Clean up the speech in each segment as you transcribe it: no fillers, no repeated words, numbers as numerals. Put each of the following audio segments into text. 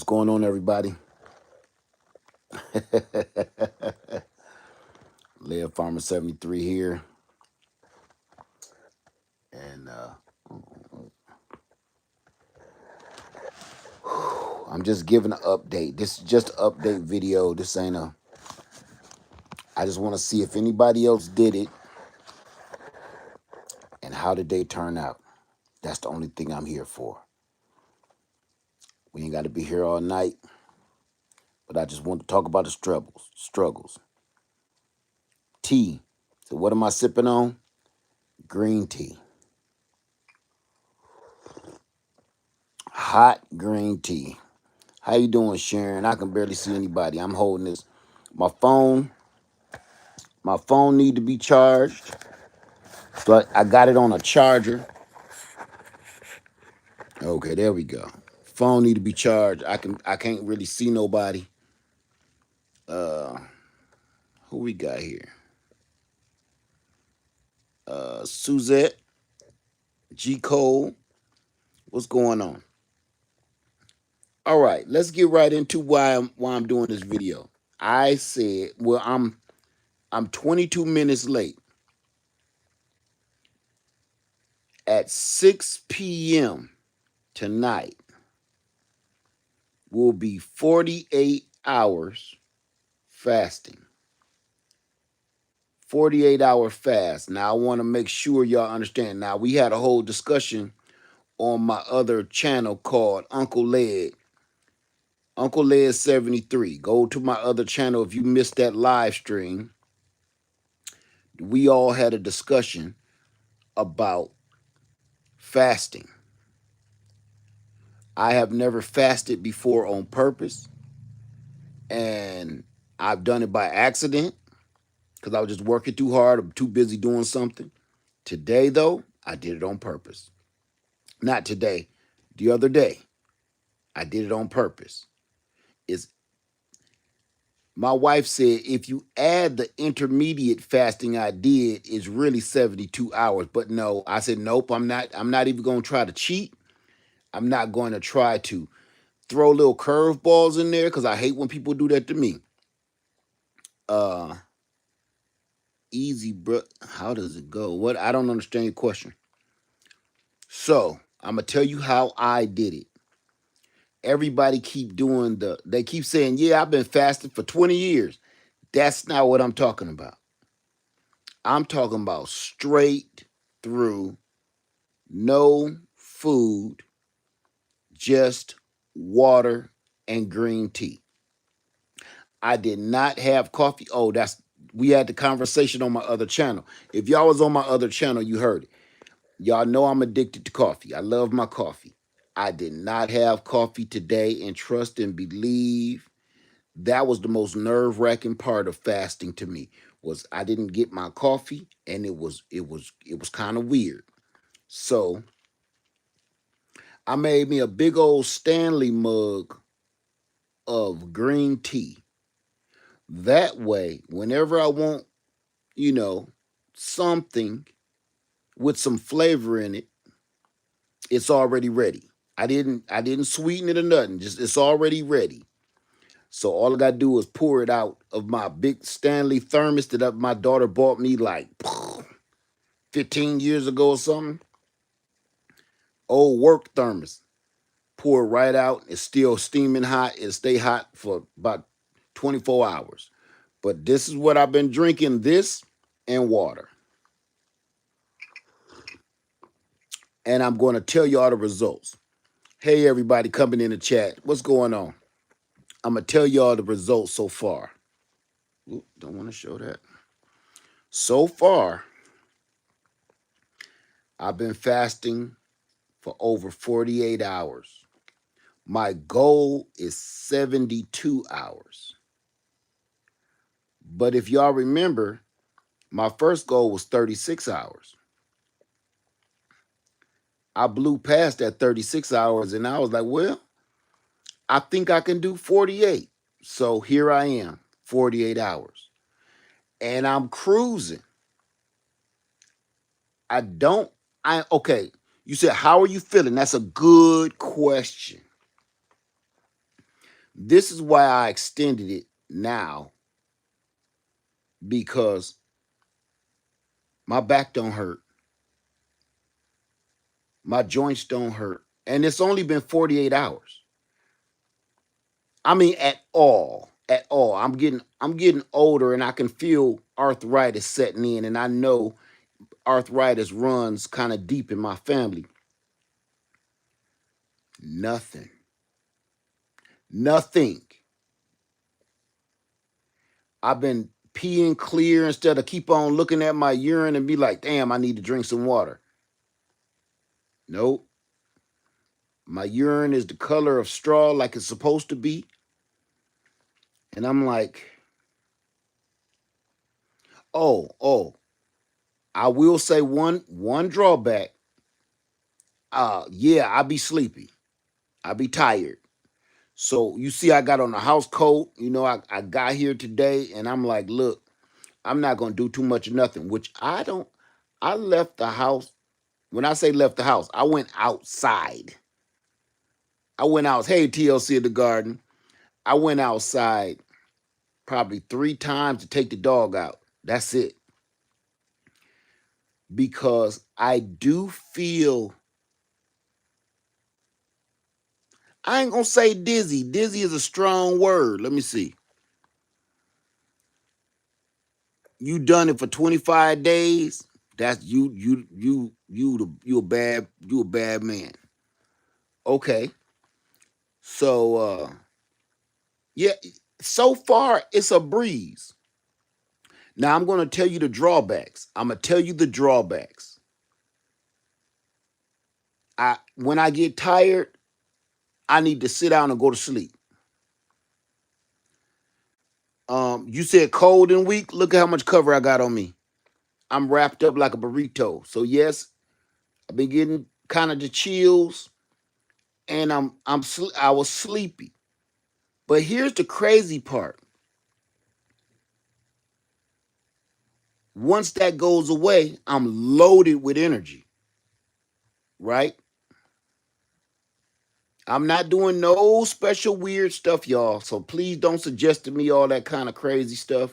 What's going on, everybody? Lead Farmer 73 here. And I'm just giving an update. This is just an update video. This ain't a... I just want to see if anybody else did it and how did they turn out. That's the only thing I'm here for. We ain't got to be here all night, but I just want to talk about the struggles. Tea. So what am I sipping on? Green tea. Hot green tea. How you doing, Sharon? I can barely see anybody. I'm holding this. My phone need to be charged. So I got it on a charger. Okay, there we go. Phone need to be charged. I can't really see nobody. Who we got here? Suzette, G Cole. What's going on? All right, let's get right into why I'm doing this video. I said, well, I'm 22 minutes late. At 6 p.m. tonight will be 48 hours fasting. 48-hour fast. Now, I want to make sure y'all understand. Now, we had a whole discussion on my other channel called Uncle Led. Uncle Led 73. Go to my other channel if you missed that live stream. We all had a discussion about fasting. I have never fasted before on purpose, and I've done it by accident because I was just working too hard or too busy doing something. Today, though, I did it on purpose. Not today, the other day. I did it on purpose. It's, my wife said if you add the intermediate fasting I did, it's really 72 hours. But no, I said, nope, I'm not even going to try to cheat. I'm not going to try to throw little curveballs in there because I hate when people do that to me. Easy, bro. How does it go? What? I don't understand your question. So I'm gonna tell you how I did it. Everybody keep doing they keep saying, yeah, I've been fasting for 20 years. That's not what I'm talking about. I'm talking about straight through, no food, just water and green tea. I did not have coffee. Oh, we had the conversation on my other channel. If y'all was on my other channel, you heard it. Y'all know I'm addicted to coffee. I love my coffee. I did not have coffee today, and trust and believe that was the most nerve-wracking part of fasting to me. Was I didn't get my coffee, and it was kind of weird. So I made me a big old Stanley mug of green tea. That way, whenever I want, something with some flavor in it, it's already ready. I didn't sweeten it or nothing. Just it's already ready. So all I gotta do is pour it out of my big Stanley thermos that my daughter bought me like 15 years ago or something. Old work thermos. Pour it right out. It's still steaming hot. It'll stay hot for about 24 hours. But this is what I've been drinking, this and water. And I'm going to tell you all the results. Hey, everybody coming in the chat. What's going on? I'm going to tell you all the results so far. Ooh, don't want to show that. So far, I've been fasting for over 48 hours. My goal is 72 hours. But if y'all remember, my first goal was 36 hours. I blew past that 36 hours and I was like, well, I think I can do 48. So here I am, 48 hours. And I'm cruising. Okay, you said, how are you feeling? That's a good question. This is why I extended it now, because my back don't hurt, my joints don't hurt, and it's only been 48 hours. I mean, at all. I'm getting older, and I can feel arthritis setting in, and I know arthritis runs kind of deep in my family. Nothing, nothing. I've been peeing clear instead of keep on looking at my urine and be like, damn, I need to drink some water. Nope. My urine is the color of straw like it's supposed to be. And I'm like, oh, I will say one drawback. Yeah, I be sleepy. I be tired. So you see, I got on a house coat. I got here today and I'm like, look, I'm not gonna do too much of nothing, which I don't. I left the house. When I say left the house, I went outside. I went out, hey, TLC of the garden. I went outside probably 3 times to take the dog out. That's it. Because I do feel, I ain't gonna say dizzy. Dizzy is a strong word. Let me see. You done it for 25 days. That's you a bad man. Okay. So yeah, so far it's a breeze. Now I'm gonna tell you the drawbacks. I'm gonna tell you the drawbacks. When I get tired, I need to sit down and go to sleep. You said cold and weak. Look at how much cover I got on me. I'm wrapped up like a burrito. So yes, I've been getting kind of the chills, and I was sleepy. But here's the crazy part. Once that goes away, I'm loaded with energy. Right? I'm not doing no special weird stuff, y'all. So please don't suggest to me all that kind of crazy stuff.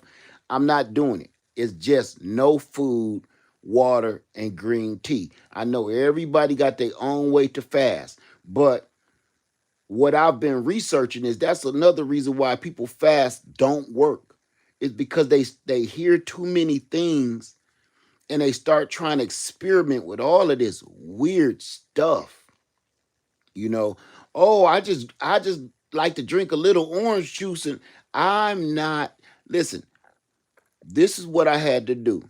I'm not doing it. It's just no food, water, and green tea. I know everybody got their own way to fast, but what I've been researching is that's another reason why people fast don't work. It's because they hear too many things and they start trying to experiment with all of this weird stuff. you know oh, I just like to drink a little orange juice, and I'm not. Listen, this is what I had to do.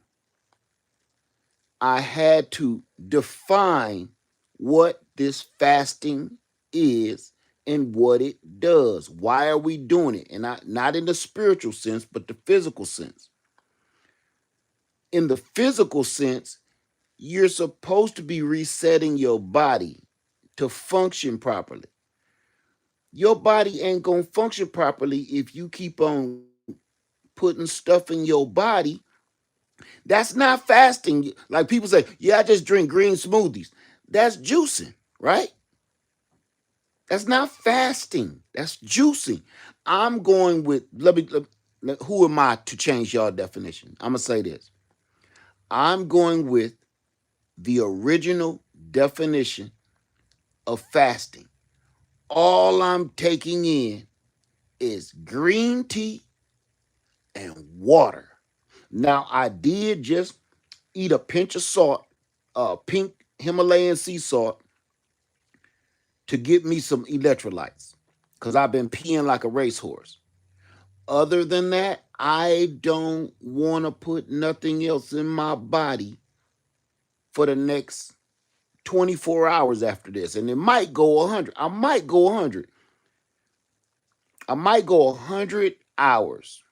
I had to define what this fasting is and what it does. Why are we doing it? And not in the spiritual sense, but the physical sense. In the physical sense, you're supposed to be resetting your body to function properly. Your body ain't gonna function properly if you keep on putting stuff in your body. That's not fasting. Like people say, yeah, I just drink green smoothies. That's juicing, right? That's not fasting. That's juicing. I'm going with, who am I to change your definition? I'm gonna say this. I'm going with the original definition of fasting. All I'm taking in is green tea and water. Now, I did just eat a pinch of salt, pink Himalayan sea salt, to get me some electrolytes because I've been peeing like a racehorse. Other than that, I don't want to put nothing else in my body for the next 24 hours after this. And it might go 100. I might go 100. I might go 100 hours.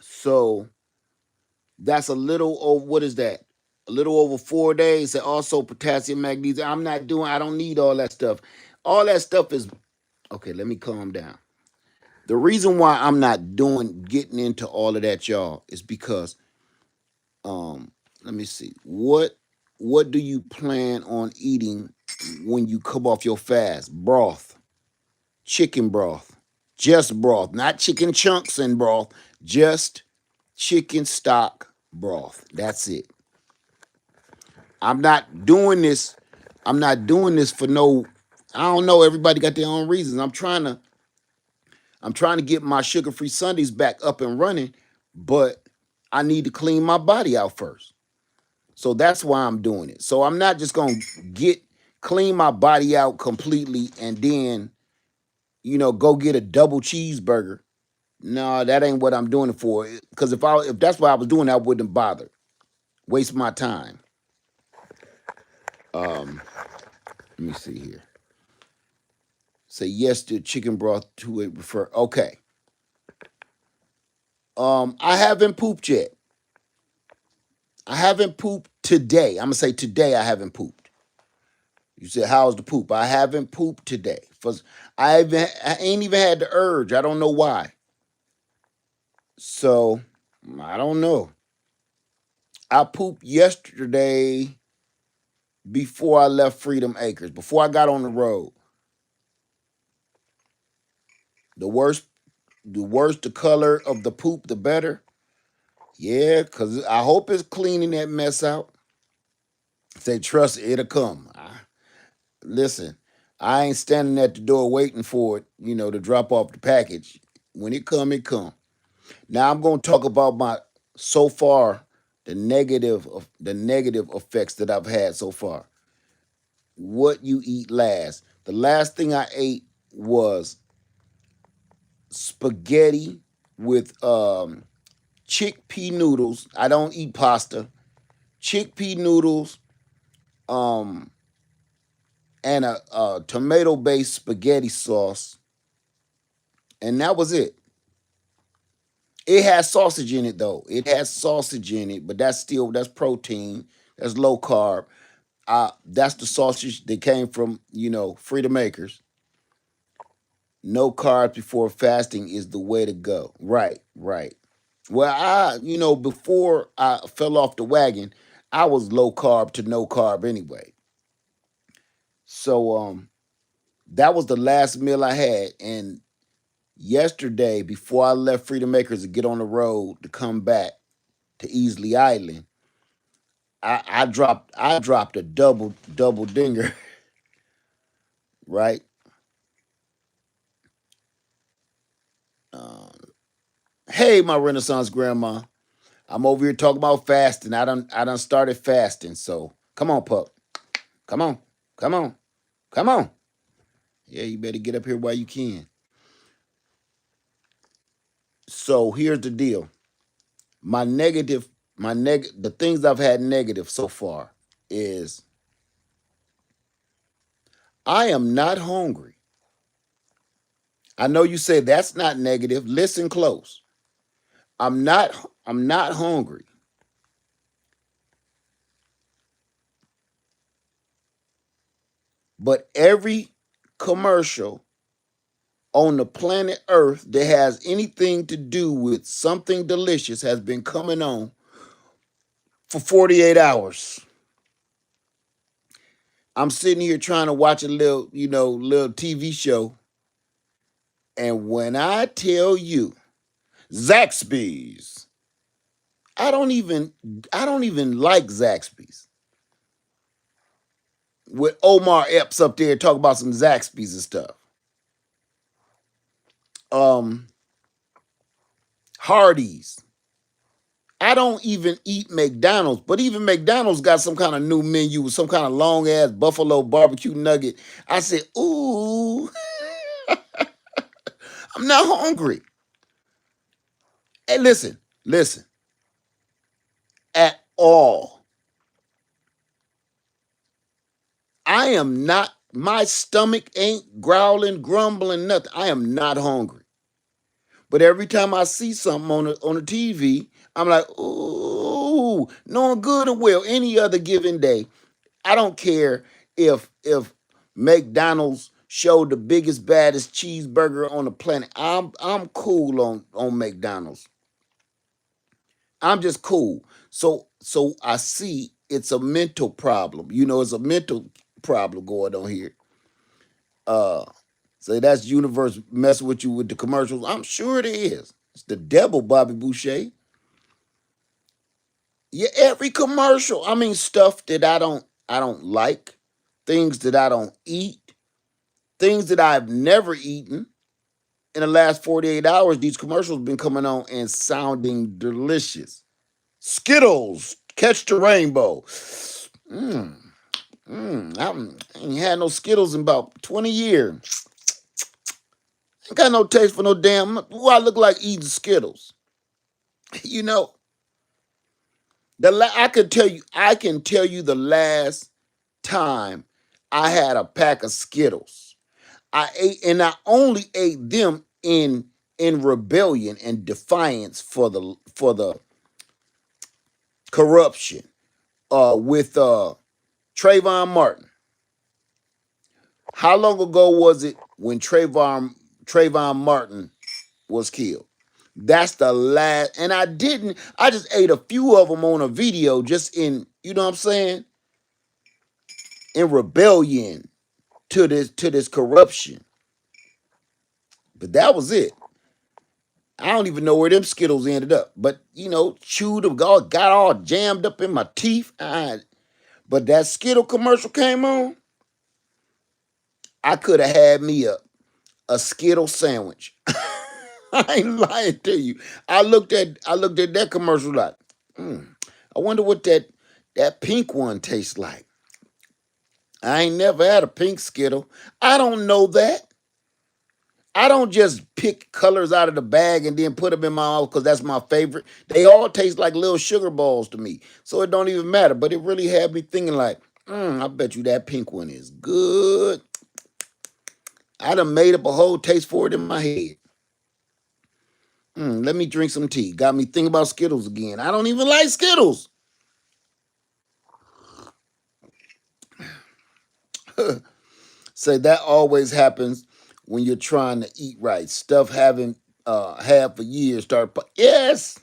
So that's a little over, what is that? A little over 4 days. And also potassium, magnesium. I don't need all that stuff. All that stuff is, okay, let me calm down. The reason why I'm not getting into all of that, y'all, is because, let me see. What do you plan on eating when you come off your fast? Broth. chicken broth. Just broth, not chicken chunks and broth, just chicken stock broth. That's it. I'm not doing this. I'm not doing this for no. I don't know. Everybody got their own reasons. I'm trying to get my sugar-free Sundays back up and running, but I need to clean my body out first. So that's why I'm doing it. So I'm not just gonna get clean my body out completely and then go get a double cheeseburger. No, that ain't what I'm doing it for. Because if that's what I was doing, I wouldn't bother. Waste my time. Um, Let me see here. Say yes to chicken broth to it refer. Okay. I haven't pooped yet. I haven't pooped today. I'm gonna say today I haven't pooped. You said how's the poop? I haven't pooped today. I ain't even had the urge. I don't know why. So I don't know. I pooped yesterday before I left Freedom Acres. Before I got on the road. The worse, the color of the poop, the better. Yeah, cause I hope it's cleaning that mess out. Say trust it, it'll come. Listen, I ain't standing at the door waiting for it, to drop off the package. When it come, it come. Now I'm gonna talk about my so far the negative effects that I've had so far. What you eat last? The last thing I ate was spaghetti with chickpea noodles. I don't eat pasta. Chickpea noodles, um, and a tomato-based spaghetti sauce, and that was it. It has sausage in it though. It has sausage in it, but that's protein. That's low carb. That's the sausage that came from Freedom Acres. No carbs before fasting is the way to go. Right, right. Well, before I fell off the wagon, I was low carb to no carb anyway. So that was the last meal I had. And yesterday, before I left Freedom Acres to get on the road to come back to Easley Island, I dropped a double dinger, right? Um, hey, my Renaissance grandma. I'm over here talking about fasting. I done started fasting. So come on, pup. Come on. Come on. Come on. Yeah, you better get up here while you can. So here's the deal. The things I've had negative so far is I am not hungry. I know you say that's not negative. Listen close. I'm not hungry. But every commercial on the planet Earth that has anything to do with something delicious has been coming on for 48 hours. I'm sitting here trying to watch a little TV show. And when I tell you Zaxby's, I don't even I don't even like Zaxby's. With Omar Epps up there talking about some Zaxby's and stuff. Um Hardee's. I don't even eat McDonald's, but even McDonald's got some kind of new menu with some kind of long ass buffalo barbecue nugget. I said, ooh, I'm not hungry. Hey, listen, at all. I am not, my stomach ain't growling, grumbling, nothing. I am not hungry. But every time I see something on the TV, I'm like, ooh, knowing good and well, any other given day, I don't care if McDonald's showed the biggest, baddest cheeseburger on the planet. I'm cool on McDonald's. I'm just cool. So I see it's a mental problem. It's a mental problem going on here. Uh Say that's universe messing with you with the commercials. I'm sure it is. It's the devil, Bobby Boucher. Yeah, every commercial. I mean, stuff that I don't like, things that I don't eat, things that I've never eaten. In the last 48 hours, these commercials been coming on and sounding delicious. Skittles, catch the rainbow. Mmm, I ain't had no Skittles in about 20 years. Ain't got no taste for no damn. Who I look like eating Skittles? You know, I can tell you the last time I had a pack of Skittles. I ate and I only ate them in rebellion and defiance for the corruption with Trayvon Martin. How long ago was it when Trayvon Martin was killed? That's the last, and I didn't. I just ate a few of them on a video, just in you know what I'm saying, in rebellion to this corruption. But that was it. I don't even know where them Skittles ended up. But chewed them, got all jammed up in my teeth. But that Skittle commercial came on. I could have had me a Skittle sandwich. I ain't lying to you. I looked at that commercial like, hmm, I wonder what that pink one tastes like. I ain't never had a pink Skittle. I don't know that. I don't just pick colors out of the bag and then put them in my mouth because that's my favorite. They all taste like little sugar balls to me, so it don't even matter. But it really had me thinking like, I bet you that pink one is good. I done made up a whole taste for it in my head. Let me drink some tea. Got me thinking about Skittles again. I don't even like Skittles. Say that always happens when you're trying to eat right. Stuff haven't had for years start. Yes.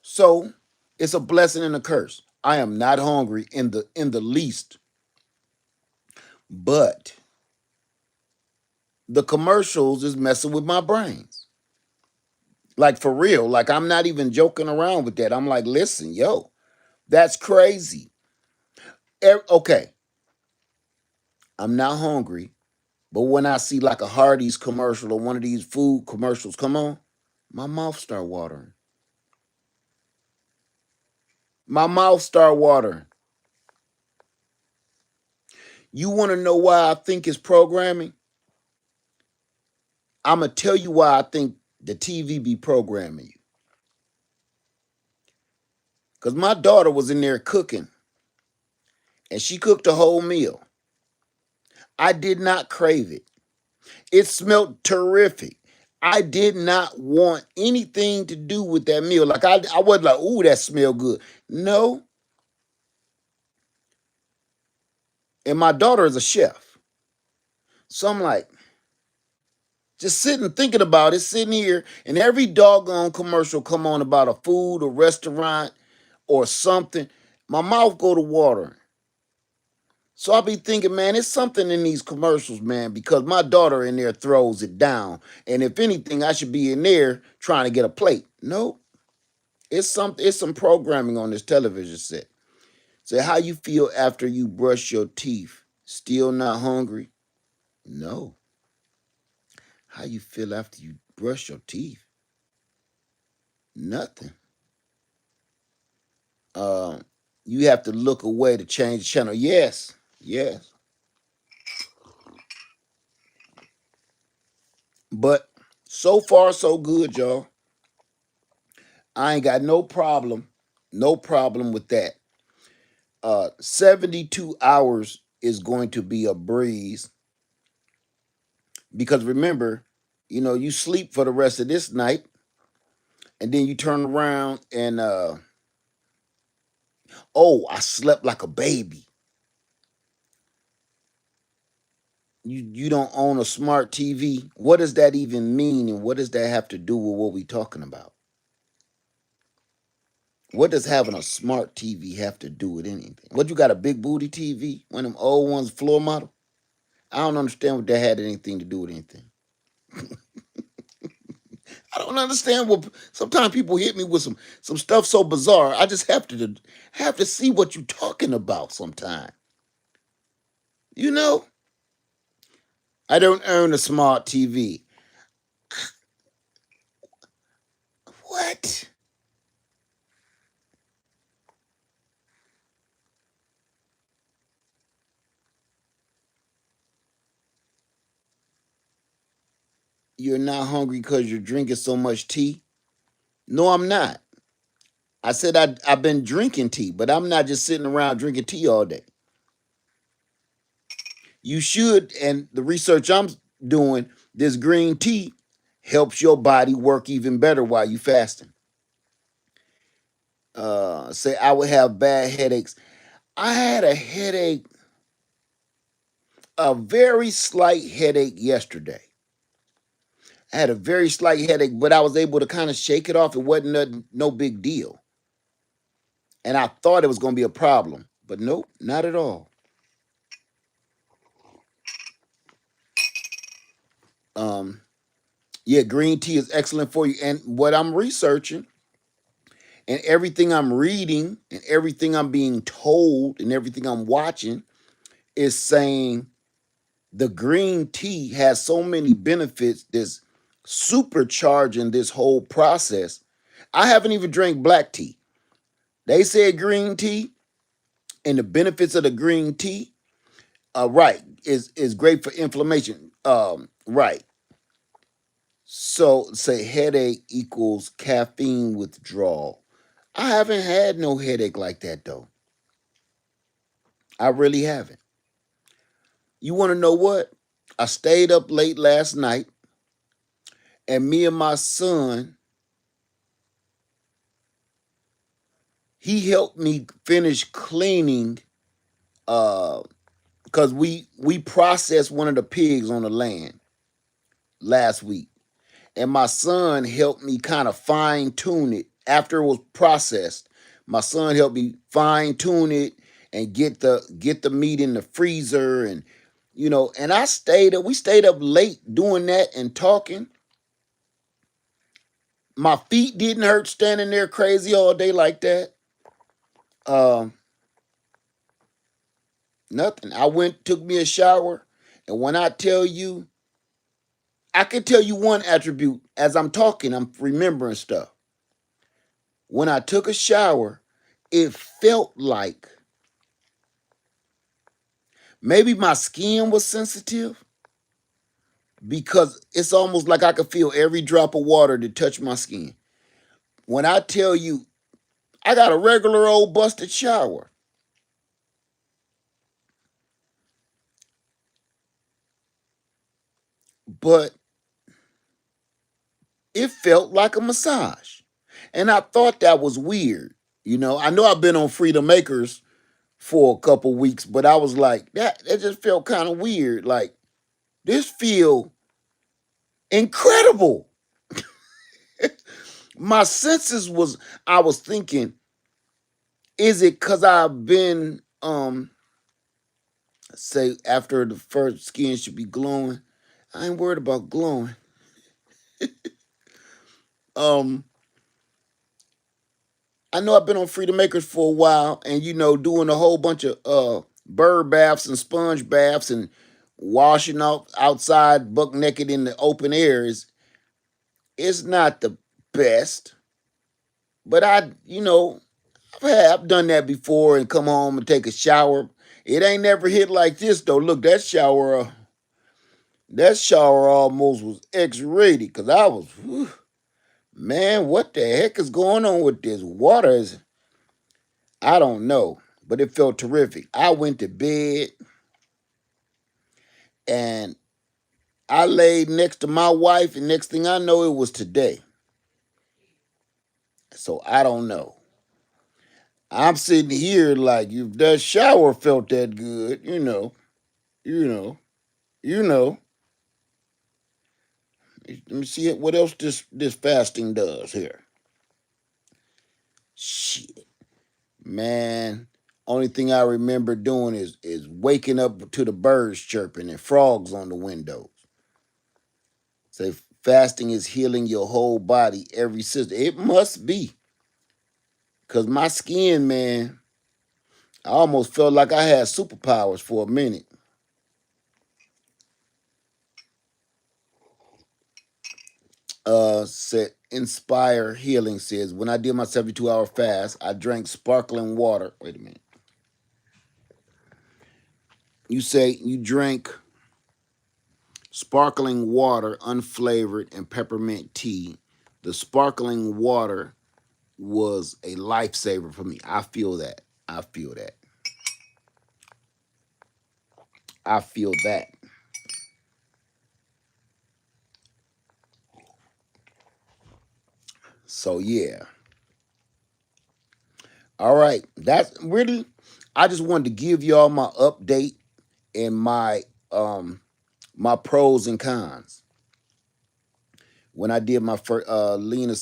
So it's a blessing and a curse. I am not hungry in the least, but the commercials is messing with my brains. Like for real. Like I'm not even joking around with that. I'm like, listen, yo, that's crazy. Okay, I'm not hungry, but when I see like a Hardee's commercial or one of these food commercials come on, my mouth start watering. My mouth start watering. You want to know why I think it's programming? I'm gonna tell you why I think the TV be programming you. Cause my daughter was in there cooking, and she cooked a whole meal. I did not crave it. It smelled terrific. I did not want anything to do with that meal. Like I wasn't like, ooh, that smell good. No. And my daughter is a chef. So I'm like, just sitting thinking about it, sitting here, and every doggone commercial come on about a food or restaurant or something. My mouth go to watering. So I be thinking, man, it's something in these commercials, man, because my daughter in there throws it down. And if anything, I should be in there trying to get a plate. No, it's some programming on this television set. So how you feel after you brush your teeth? Still not hungry? No. How you feel after you brush your teeth? Nothing. Um, you have to look away to change the channel. Yes, yes. But so far so good, y'all. I ain't got no problem with that. 72 hours is going to be a breeze because remember, you sleep for the rest of this night and then you turn around and oh, I slept like a baby. You don't own a smart TV. What does that even mean and what does that have to do with what we talking about? What does having a smart TV have to do with anything? What, you got a big booty TV? One of them old ones, floor model? I don't understand what that had anything to do with anything. I don't understand what sometimes people hit me with some stuff so bizarre. I just have to see what you're talking about sometime. You know, I don't own a smart TV. What? You're not hungry because you're drinking so much tea? No, I'm not. I said I've been drinking tea, but I'm not just sitting around drinking tea all day. You should, and the research I'm doing, this green tea helps your body work even better while you fasting. Say I would have bad headaches. I had a headache, a very slight headache yesterday. I had a very slight headache, but I was able to kind of shake it off. It wasn't no big deal. And I thought it was going to be a problem, but nope, not at all. Um, yeah, green tea is excellent for you. And what I'm researching and everything I'm reading and everything I'm being told and everything I'm watching is saying the green tea has so many benefits that's supercharging this whole process. I haven't even drank black tea. They said green tea and the benefits of the green tea, right, is great for inflammation. Right. So say headache equals caffeine withdrawal. I haven't had no headache like that though. I really haven't. You want to know what? I stayed up late last night, and me and my son, he helped me finish cleaning because we processed one of the pigs on the land last week. And my son helped me kind of fine tune it after it was processed. My son helped me fine tune it and get the meat in the freezer, and and we stayed up late doing that and talking. My feet didn't hurt standing there crazy all day like that. Um, Nothing. I went, took me a shower, and when I tell you, I can tell you one attribute as I'm talking, I'm remembering stuff. When I took a shower, it felt like maybe my skin was sensitive because it's almost like I could feel every drop of water to touch my skin. When I tell you, I got a regular old busted shower, but it felt like a massage. And I thought that was weird. I know I've been on Freedom Makers for a couple weeks, but I was like, that just felt kind of weird. Like, this feel incredible. My senses was I was thinking, is it cause I've been say after the first skin should be glowing? I ain't worried about glowing. Um I know I've been on Freedom Makers for a while and doing a whole bunch of bird baths and sponge baths and washing out outside buck naked in the open air is it's not the best. But I've done that before and come home and take a shower. It ain't never hit like this though. Look, that shower almost was X-rated because I was, whew, man, what the heck is going on with this water? I don't know, but it felt terrific. I went to bed and I laid next to my wife, and next thing I know, it was today. So I don't know. I'm sitting here like if that shower felt that good, you know, you know. Let me see what else this fasting does here. Shit, man. Only thing I remember doing is waking up to the birds chirping and frogs on the windows. Say fasting is healing your whole body, every system. It must be. Cause my skin, man, I almost felt like I had superpowers for a minute. Said Inspire Healing says, when I did my 72-hour fast, I drank sparkling water. Wait a minute. You say you drank sparkling water, unflavored, and peppermint tea. The sparkling water was a lifesaver for me. I feel that. I feel that. I feel that. So yeah. All right. That's really I just wanted to give y'all my update and my pros and cons. When I did my first Lena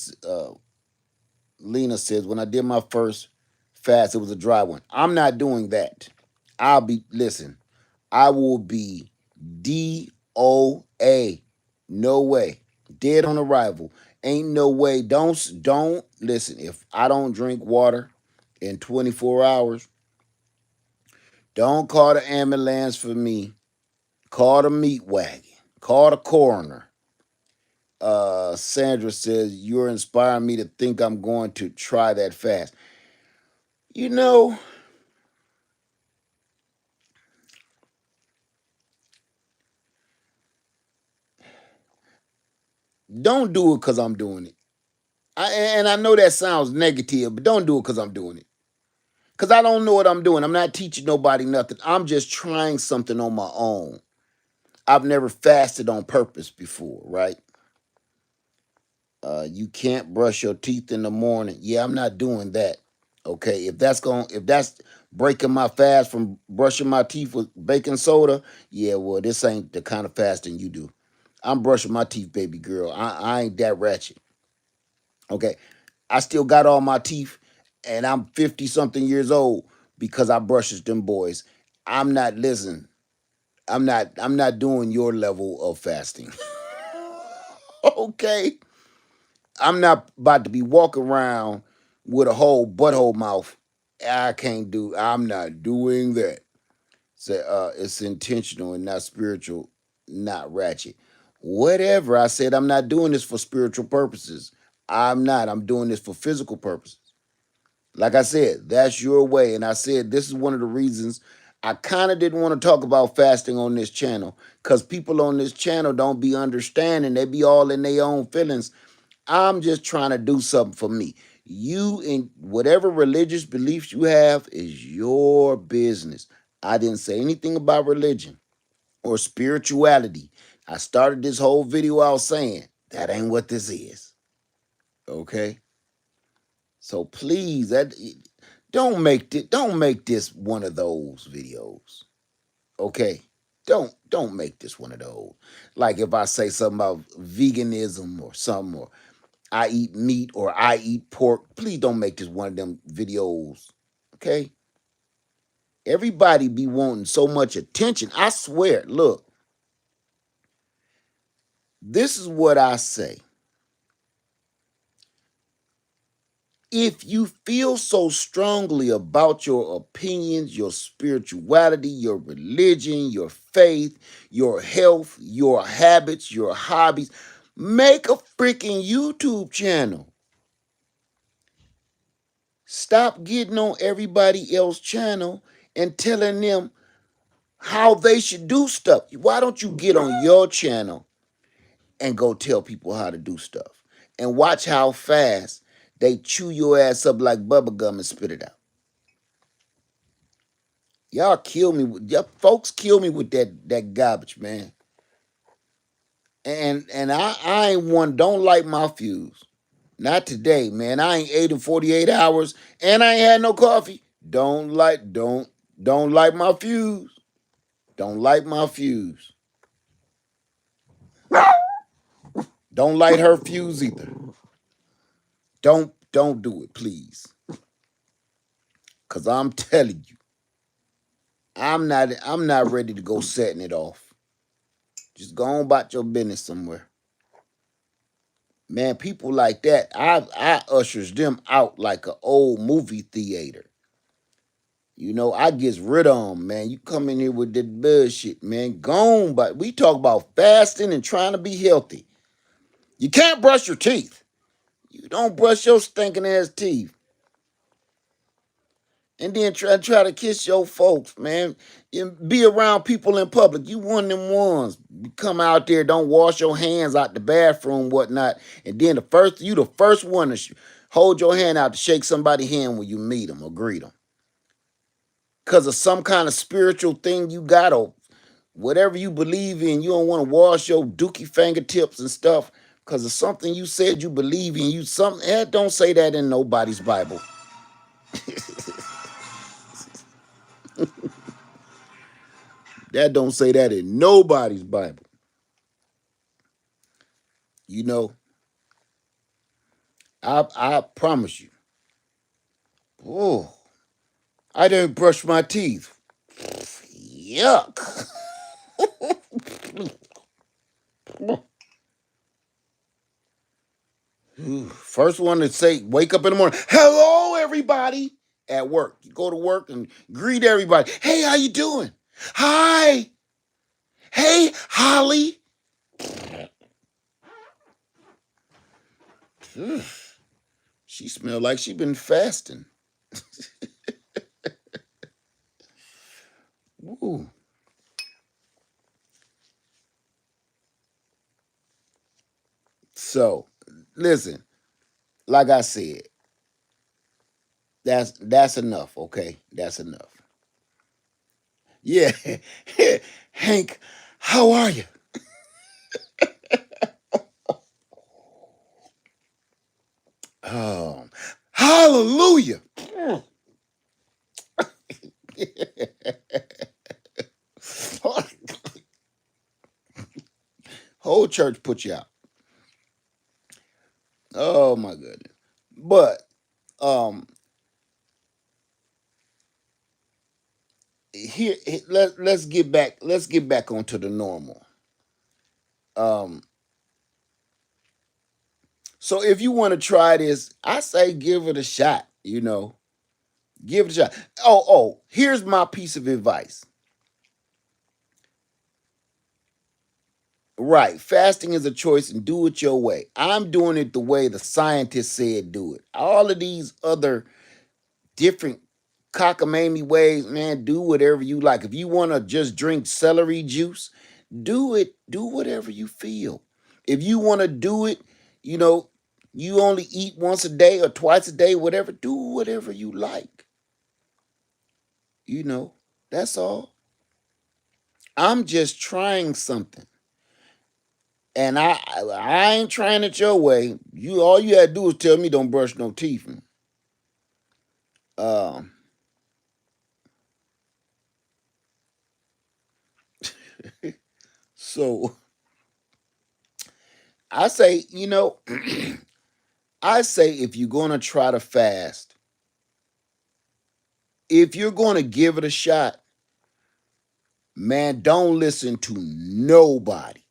says when I did my first fast, it was a dry one. I'm not doing that. I'll be listen. I will be DOA. No way. Dead on arrival. Ain't no way. Don't listen. If I don't drink water in 24 hours, don't call the ambulance for me. Call the meat wagon. Call the coroner. Sandra says, you're inspiring me to think I'm going to try that fast. You know, don't do it because I'm doing it. And I know that sounds negative, but don't do it because I'm doing it. Because I don't know what I'm doing. I'm not teaching nobody nothing. I'm just trying something on my own. I've never fasted on purpose before, right? You can't brush your teeth in the morning. Yeah, I'm not doing that. Okay, if that's breaking my fast from brushing my teeth with baking soda, yeah, well, this ain't the kind of fasting you do. I'm brushing my teeth, baby girl. I ain't that ratchet. Okay, I still got all my teeth, and I'm 50 something years old because I brushes them boys. I'm not listen. I'm not doing your level of fasting. Okay, I'm not about to be walking around with a whole butthole mouth. I can't do. I'm not doing that. So it's intentional and not spiritual, not ratchet. Whatever. I said I'm not doing this for spiritual purposes. I'm not. I'm doing this for physical purposes. Like I said, that's your way. And I said this is one of the reasons I kind of didn't want to talk about fasting on this channel because people on this channel don't be understanding. They be all in their own feelings. I'm just trying to do something for me. You and whatever religious beliefs you have is your business. I didn't say anything about religion or spirituality. I started this whole video out saying that ain't what this is. Okay? So please, that don't make this one of those videos. Okay? Don't make this one of those. Like if I say something about veganism or something, or I eat meat or I eat pork, please don't make this one of them videos. Okay? Everybody be wanting so much attention. I swear, look, this is what I say. If you feel so strongly about your opinions, your spirituality, your religion, your faith, your health, your habits, your hobbies, make a freaking YouTube channel. Stop getting on everybody else's channel and telling them how they should do stuff. Why don't you get on your channel and go tell people how to do stuff? And watch how fast they chew your ass up like bubblegum and spit it out. Y'all kill me. Y'all folks kill me with that garbage, man. And I ain't one. Don't light my fuse. Not today, man. I ain't ate in 48 hours, and I ain't had no coffee. Don't light my fuse. Don't light my fuse. Don't light her fuse either. Don't do it, please. Cause I'm telling you. I'm not ready to go setting it off. Just go on about your business somewhere. Man, people like that, I ushers them out like an old movie theater. I gets rid of them, man. You come in here with that bullshit, man. Gone, but we talk about fasting and trying to be healthy. You can't brush your teeth. You don't brush your stinking ass teeth. And then try to kiss your folks, man. And be around people in public. You one of them ones. You come out there, don't wash your hands out the bathroom, whatnot. And then the first one to hold your hand out to shake somebody's hand when you meet them or greet them. Because of some kind of spiritual thing you got or whatever you believe in, you don't want to wash your dookie fingertips and stuff because of something you said you believe in. Don't say that in nobody's Bible. That don't say that in nobody's Bible. You know, I promise you. Oh, I didn't brush my teeth. Yuck. First one to say, wake up in the morning. Hello, everybody. At work, you go to work and greet everybody. Hey, how you doing? Hi. Hey, Holly. Ugh, she smelled like she been fasting. Ooh. So, listen, like I said, that's enough, okay? That's enough. Yeah. Hank, how are you? Oh, hallelujah. Whole church put you out. Oh my goodness. But um let's get back onto the normal. Um so if you want to try this, I say give it a shot. Give it a shot. Oh, here's my piece of advice. Right. Fasting is a choice and do it your way. I'm doing it the way the scientists said do it. All of these other different cockamamie ways, man, do whatever you like. If you want to just drink celery juice, do it. Do whatever you feel. If you want to do it, you know, you only eat once a day or twice a day, whatever, do whatever you like. You know, that's all. I'm just trying something. And I ain't trying it your way. All you had to do is tell me don't brush no teeth. Um, so I say, I say if you're gonna try to fast, if you're gonna give it a shot, man, don't listen to nobody.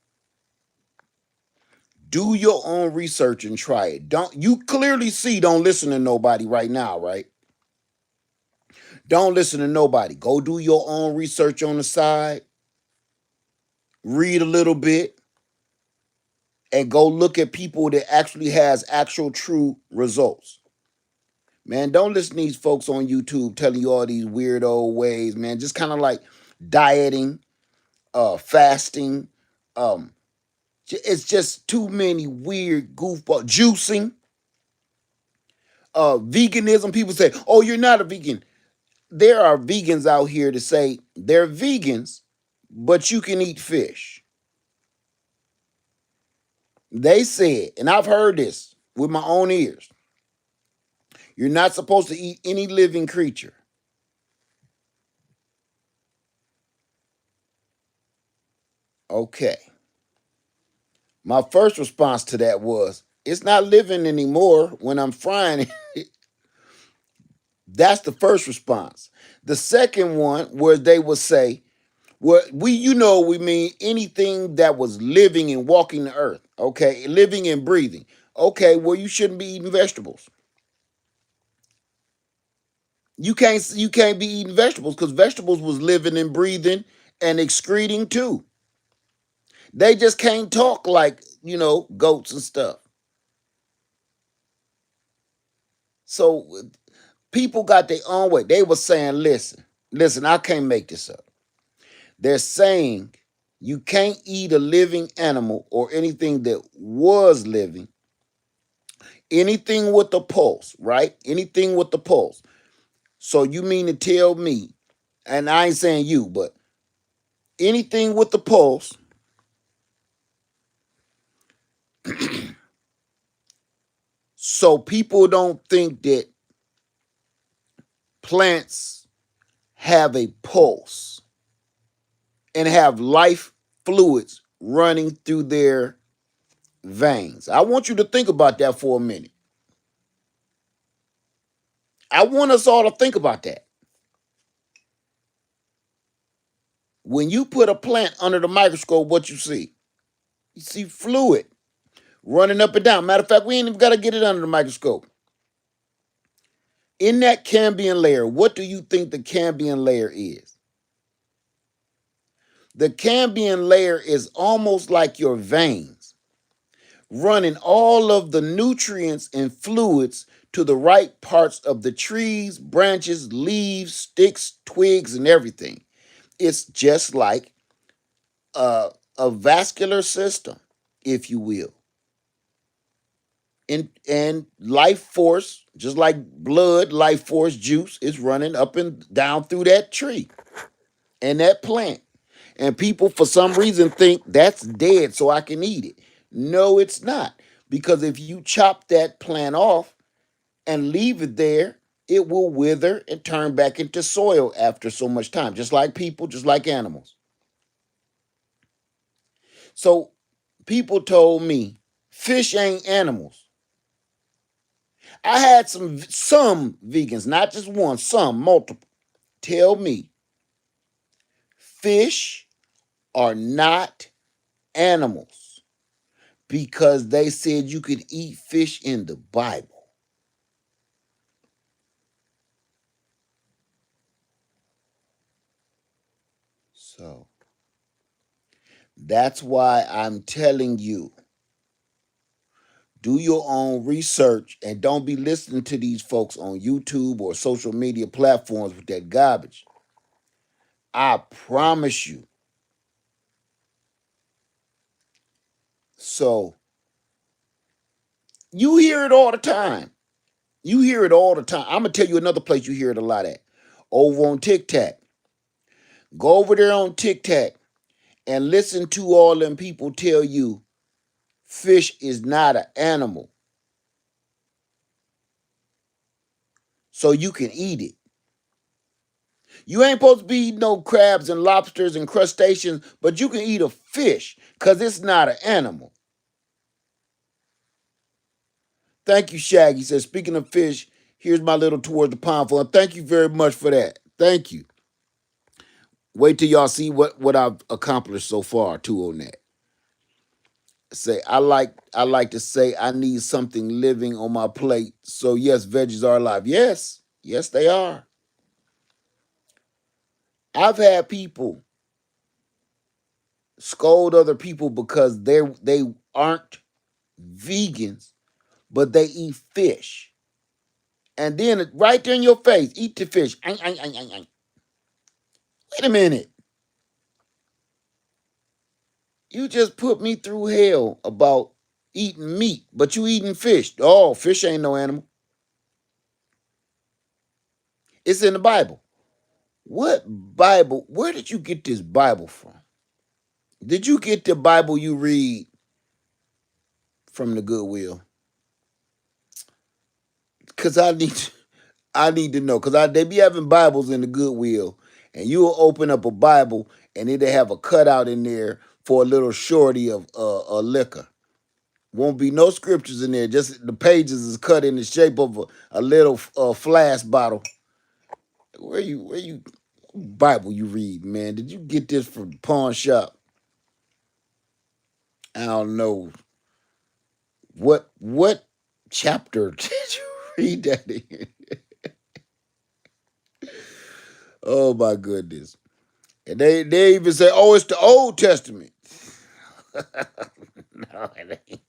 Do your own research and try it. You clearly see don't listen to nobody right now, right? Don't listen to nobody. Go do your own research on the side, read a little bit, and go look at people that actually has actual true results. Man, don't listen to these folks on YouTube telling you all these weird old ways, man. Just kind of like dieting, fasting. Um, it's just too many weird goofball juicing. Veganism. People say, "Oh, you're not a vegan." There are vegans out here to say they're vegans, but you can eat fish. They said, and I've heard this with my own ears. You're not supposed to eat any living creature. Okay. My first response to that was, it's not living anymore when I'm frying it. That's the first response. The second one, where they would say, well, we mean anything that was living and walking the earth, okay, living and breathing. Okay, well, you shouldn't be eating vegetables. You can't be eating vegetables because vegetables was living and breathing and excreting too. They just can't talk like goats and stuff. So people got their own way. They were saying, listen, I can't make this up. They're saying you can't eat a living animal or anything that was living, anything with a pulse, right? Anything with the pulse. So you mean to tell me, and I ain't saying you, but anything with the pulse, so people don't think that plants have a pulse and have life fluids running through their veins. I want you to think about that for a minute. I want us all to think about that. When you put a plant under the microscope, what you see? You see fluid running up and down. Matter of fact, we ain't even got to get it under the microscope. In that Cambium layer, what do you think the Cambium layer is? The Cambium layer is almost like your veins, running all of the nutrients and fluids to the right parts of the trees, branches, leaves, sticks, twigs, and everything. It's just like a vascular system, if you will. And life force, just like blood, life force juice is running up and down through that tree and that plant. And people, for some reason, think that's dead so I can eat it. No, it's not. Because if you chop that plant off and leave it there, it will wither and turn back into soil after so much time, just like people, just like animals. So people told me fish ain't animals. I had some vegans, not just one, some, multiple, tell me fish are not animals because they said you could eat fish in the Bible. So that's why I'm telling you, do your own research and don't be listening to these folks on YouTube or social media platforms with that garbage. I promise you. So you hear it all the time. You hear it all the time. I'm gonna tell you another place you hear it a lot at. Over on TikTok. Go over there on TikTok and listen to all them people tell you fish is not an animal. So you can eat it. You ain't supposed to be eating no crabs and lobsters and crustaceans, but you can eat a fish because it's not an animal. Thank you, Shaggy. Says, speaking of fish, here's my little towards the pond for. Thank you very much for that. Thank you. Wait till y'all see what I've accomplished so far too on that. Say I like to say I need something living on my plate. So yes, veggies are alive. Yes, yes they are. I've had people scold other people because they aren't vegans, but they eat fish. And then right there in your face, eat the fish. Wait a minute. You just put me through hell about eating meat, but you eating fish. Oh, fish ain't no animal. It's in the Bible. What Bible? Where did you get this Bible from? Did you get the Bible you read from the Goodwill? Cause I need to know. Cause they be having Bibles in the Goodwill, and you'll open up a Bible and it'll have a cutout in there for a little shorty of a liquor. Won't be no scriptures in there. Just the pages is cut in the shape of a little flask bottle. Where you Bible you read, man? Did you get this from pawn shop? I don't know. What chapter did you read that in? Oh my goodness. And they even say, oh, it's the Old Testament. No, it ain't.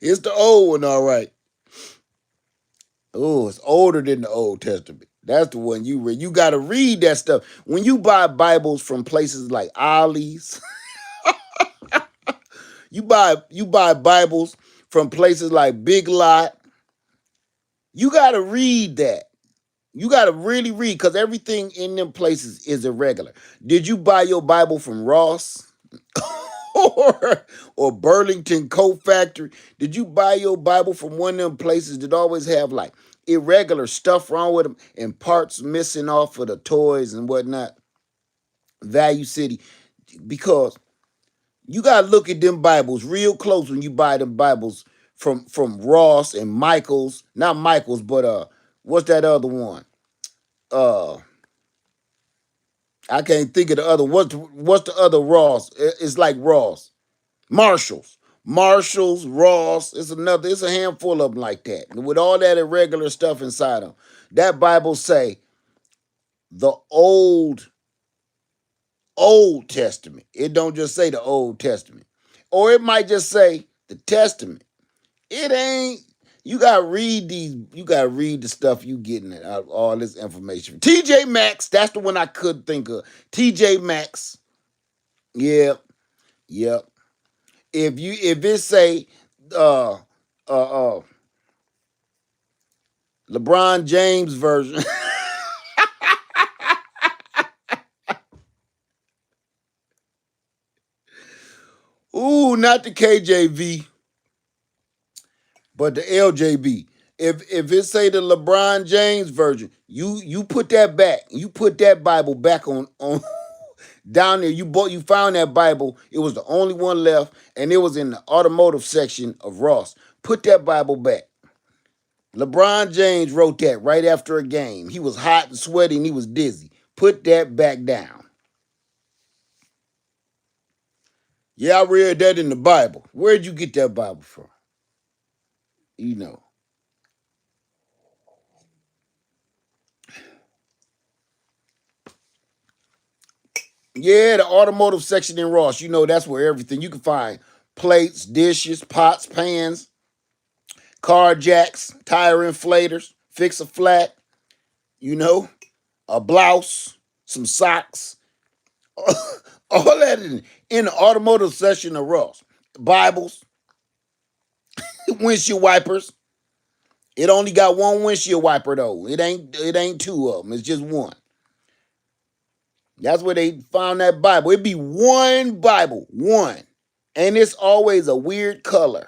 It's the old one, all right. Oh, it's older than the Old Testament. That's the one you read. You got to read that stuff. When you buy Bibles from places like Ollie's, you buy Bibles from places like Big Lot. You got to read that. You got to really read because everything in them places is irregular. Did you buy your Bible from Ross or Burlington Coat Factory? Did you buy your Bible from one of them places that always have like irregular stuff wrong with them and parts missing off of the toys and whatnot? Value City, because you gotta look at them Bibles real close when you buy them Bibles from Ross and Michaels, not Michaels, but what's that other one? Uh, I can't think of the other. What's the other Ross? It's like Ross, Marshalls, Ross. It's another. It's a handful of them like that, with all that irregular stuff inside them. That Bible say the Old Testament. It don't just say the Old Testament. Or it might just say the Testament. It ain't. You gotta read the stuff you getting out of all this information. TJ Maxx, that's the one I could think of. TJ Maxx. Yep. Yep. If it say uh uh uh LeBron James version. Ooh, not the KJV, but the LJB. If it say the LeBron James version, you put that back. You put that Bible back on down there. You found that Bible. It was the only one left, and it was in the automotive section of Ross. Put that Bible back. LeBron James wrote that right after a game. He was hot and sweaty and he was dizzy. Put that back down. Yeah, I read that in the Bible. Where'd you get that Bible from? You know. Yeah, the automotive section in Ross. You know, that's where everything you can find plates, dishes, pots, pans, car jacks, tire inflators, fix a flat, you know, a blouse, some socks, all that in the automotive section of Ross. Bibles, windshield wipers. It only got one windshield wiper though. It ain't two of them. It's just one. That's where they found that Bible. It'd be one Bible, one. And it's always a weird color.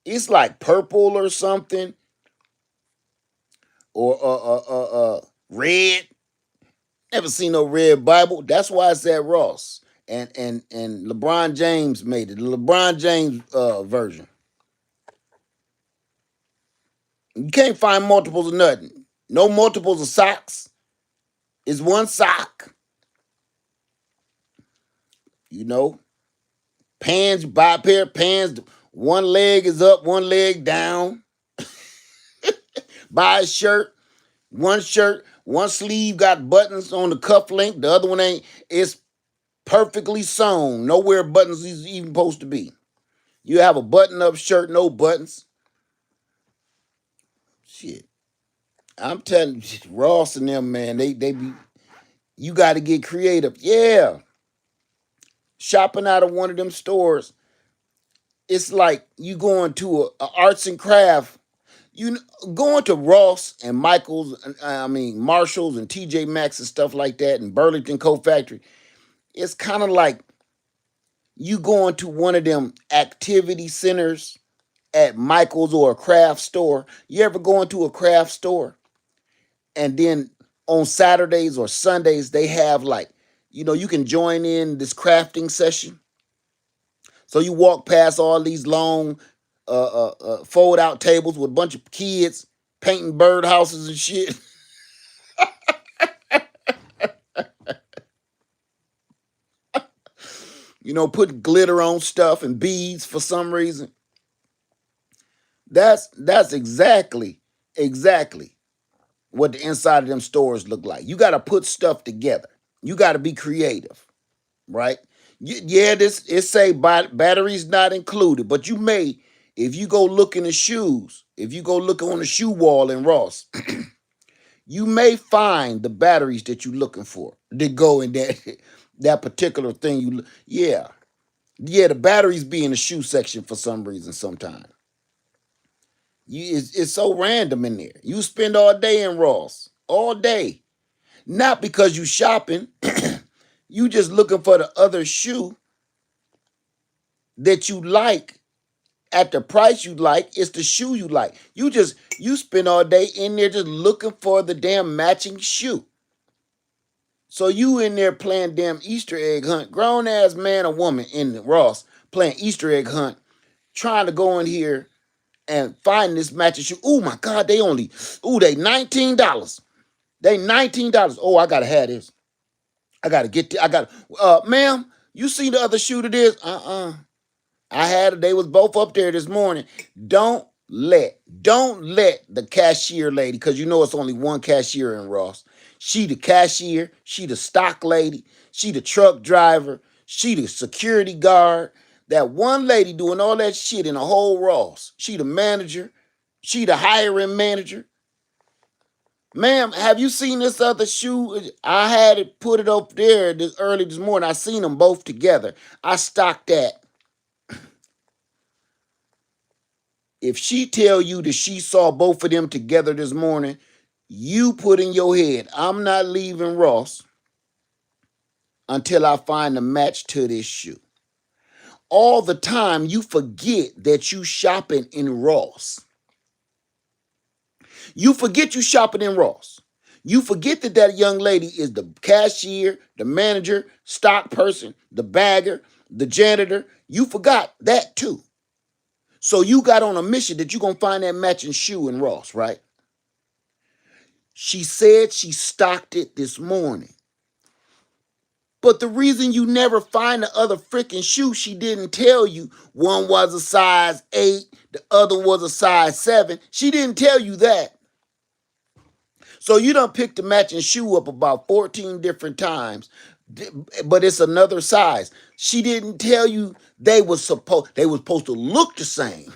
It's like purple or something, or red. Never seen no red Bible. That's why it's at Ross. And LeBron James made it. The LeBron James version. You can't find multiples of nothing. No multiples of socks. It's one sock. You know, pants. Buy a pair of pants. One leg is up, one leg down. Buy a shirt. One sleeve got buttons on the cuff link. The other one ain't. It's perfectly sewn. Nowhere buttons is even supposed to be. You have a button-up shirt, no buttons. Shit. I'm telling you, Ross and them, man, they be. You got to get creative. Yeah, shopping out of one of them stores, it's like you going to a arts and craft. You going to Ross and Michaels, I mean Marshalls and TJ Maxx and stuff like that, and Burlington Coat Factory. It's kind of like you going to one of them activity centers at Michael's or a craft store. You ever go into a craft store and then on Saturdays or Sundays they have like, you can join in this crafting session. So you walk past all these long fold out tables with a bunch of kids painting birdhouses and shit. Put glitter on stuff and beads for some reason. That's exactly what the inside of them stores look like. You got to put stuff together. You got to be creative, right? Yeah, this it say batteries not included, but you may, if you go look in the shoes, if you go look on the shoe wall in Ross, you may find the batteries that you're looking for that go in that that particular thing. Yeah, the batteries be in the shoe section for some reason. Sometimes it's so random in there. You spend all day in Ross, all day, not because you shopping. You just looking for the other shoe that you like at the price you like. It's the shoe you like. You spend all day in there just looking for the damn matching shoe. So you in there playing damn Easter egg hunt, grown ass man or woman in the Ross playing Easter egg hunt, trying to go in here and find this matching shoe. Oh my God, they $19. They $19. Oh, I gotta have this. I gotta get I got ma'am, you see the other shoe that is? I had it. They was both up there this morning. Don't let the cashier lady, because it's only one cashier in Ross. She the cashier, she the stock lady, she the truck driver, she the security guard. That one lady doing all that shit in a whole Ross. She the manager, she the hiring manager. Ma'am, have you seen this other shoe? I had it put it up there early this morning. I seen them both together. I stocked that. If she tell you that she saw both of them together this morning, you put in your head, I'm not leaving Ross until I find a match to this shoe. All the time you forget that you shopping in Ross. You forget you shopping in Ross. You forget that young lady is the cashier, the manager, stock person, the bagger, the janitor. You forgot that too. So you got on a mission that you're going to find that matching shoe in Ross, right? She said she stocked it this morning. But the reason you never find the other freaking shoe, she didn't tell you. One was a size 8, the other was a size 7. She didn't tell you that. So you done picked the matching shoe up about 14 different times, but it's another size. She didn't tell you they was supposed to look the same.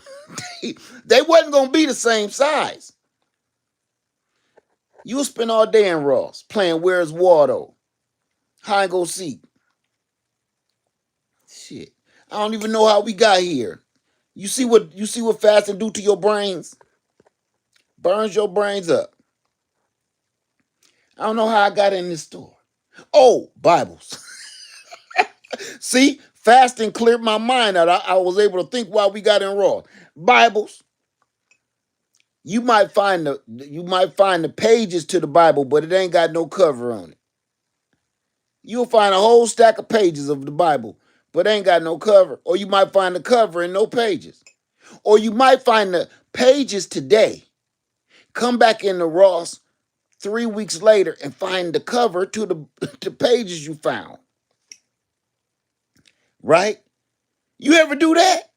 They wasn't gonna be the same size. You'll spend all day in Ross playing Where's Waldo, hide and go seek. Shit, I don't even know how we got here. You see what fasting do to your brains? Burns your brains up. I don't know how I got in this store. Oh, Bibles. See, fasting cleared my mind out. I was able to think while we got in Raw. Bibles. You might find the pages to the Bible, but it ain't got no cover on it. You'll find a whole stack of pages of the Bible, but ain't got no cover. Or you might find the cover and no pages. Or you might find the pages today. Come back in the Ross 3 weeks later and find the cover to the pages you found. Right? You ever do that?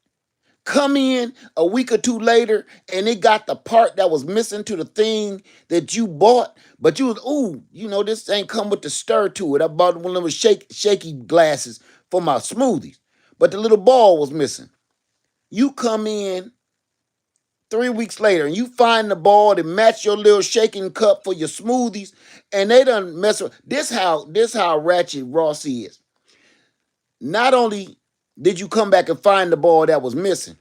Come in a week or two later and it got the part that was missing to the thing that you bought, but you was, this ain't come with the stir to it. I bought one of those shaky glasses for my smoothies, but the little ball was missing. You come in 3 weeks later and you find the ball that match your little shaking cup for your smoothies, and they done mess with this how ratchet Ross is. Not only did you come back and find the ball that was missing,